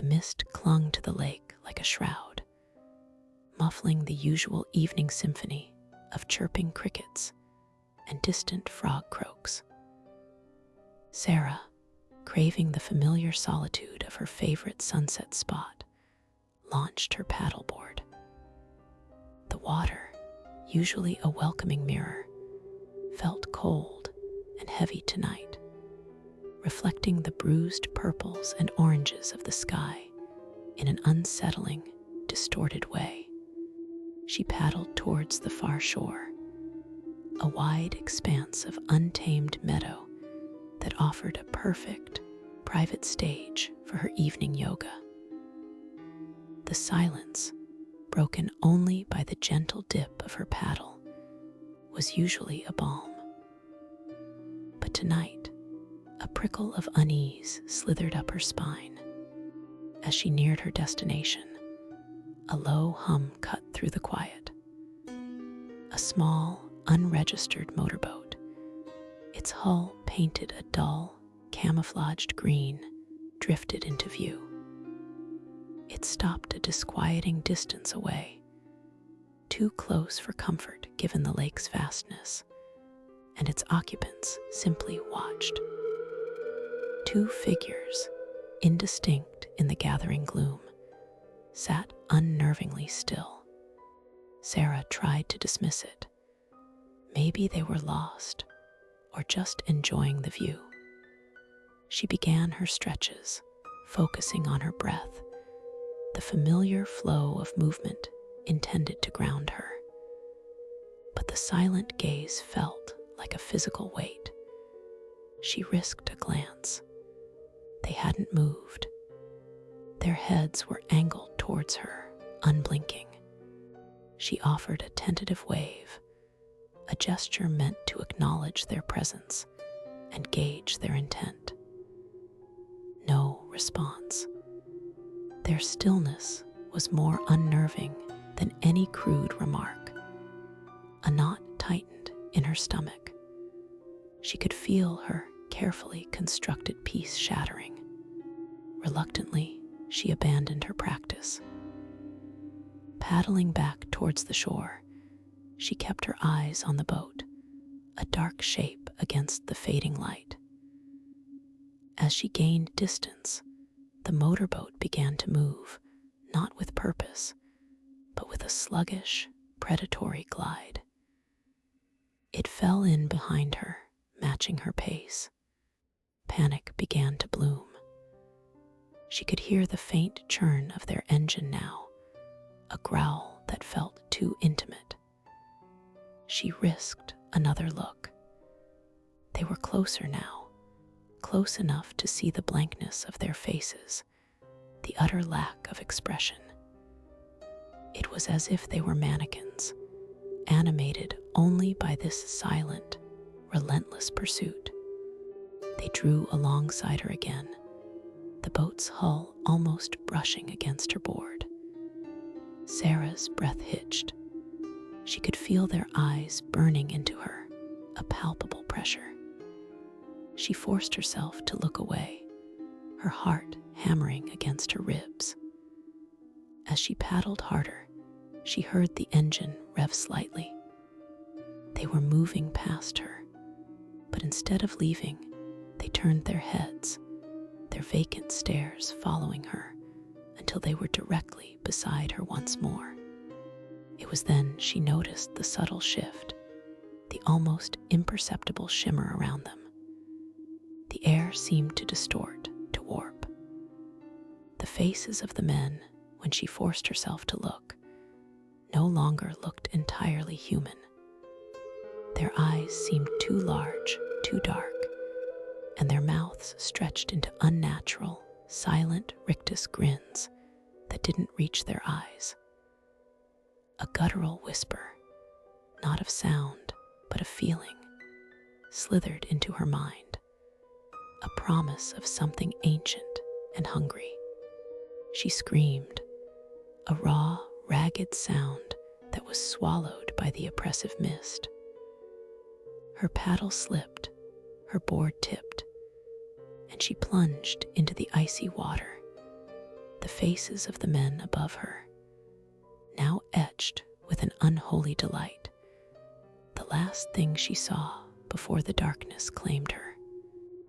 mist clung to the lake like a shroud, muffling the usual evening symphony of chirping crickets and distant frog croaks. Sarah, craving the familiar solitude of her favorite sunset spot, launched her paddleboard. The water, usually a welcoming mirror, felt cold and heavy tonight, reflecting the bruised purples and oranges of the sky in an unsettling, distorted way. She paddled towards the far shore, a wide expanse of untamed meadow that offered a perfect, private stage for her evening yoga. The silence, broken only by the gentle dip of her paddle, was usually a balm. But tonight, a prickle of unease slithered up her spine. As she neared her destination, a low hum cut through the quiet. A small, unregistered motorboat, its hull painted a dull, camouflaged green, drifted into view. It stopped a disquieting distance away, too close for comfort given the lake's vastness, and its occupants simply watched. Two figures, indistinct in the gathering gloom, sat unnervingly still. Sarah tried to dismiss it. Maybe they were lost, or just enjoying the view. She began her stretches, focusing on her breath, the familiar flow of movement intended to ground her. But the silent gaze felt like a physical weight. She risked a glance. They hadn't moved. Their heads were angled towards her, unblinking. She offered a tentative wave, a gesture meant to acknowledge their presence and gauge their intent. No response. Their stillness was more unnerving than any crude remark. A knot tightened in her stomach. She could feel her carefully constructed piece shattering. Reluctantly, she abandoned her practice. Paddling back towards the shore, she kept her eyes on the boat, a dark shape against the fading light. As she gained distance, the motorboat began to move, not with purpose, but with a sluggish, predatory glide. It fell in behind her, matching her pace. Panic began to bloom. She could hear the faint churn of their engine now, a growl that felt too intimate. She risked another look. They were closer now, close enough to see the blankness of their faces, the utter lack of expression. It was as if they were mannequins, animated only by this silent, relentless pursuit. They drew alongside her again, the boat's hull almost brushing against her board. Sarah's breath hitched. She could feel their eyes burning into her, a palpable pressure. She forced herself to look away, her heart hammering against her ribs. As she paddled harder, she heard the engine rev slightly. They were moving past her, but instead of leaving, they turned their heads, their vacant stares following her until they were directly beside her once more. It was then she noticed the subtle shift, the almost imperceptible shimmer around them. The air seemed to distort, to warp. The faces of the men, when she forced herself to look, no longer looked entirely human. Their eyes seemed too large, too dark, and their mouths stretched into unnatural, silent rictus grins that didn't reach their eyes. A guttural whisper, not of sound, but of feeling, slithered into her mind, a promise of something ancient and hungry. She screamed, a raw, ragged sound that was swallowed by the oppressive mist. Her paddle slipped, her board tipped, and she plunged into the icy water. The faces of the men above her, now etched with an unholy delight, the last thing she saw before the darkness claimed her.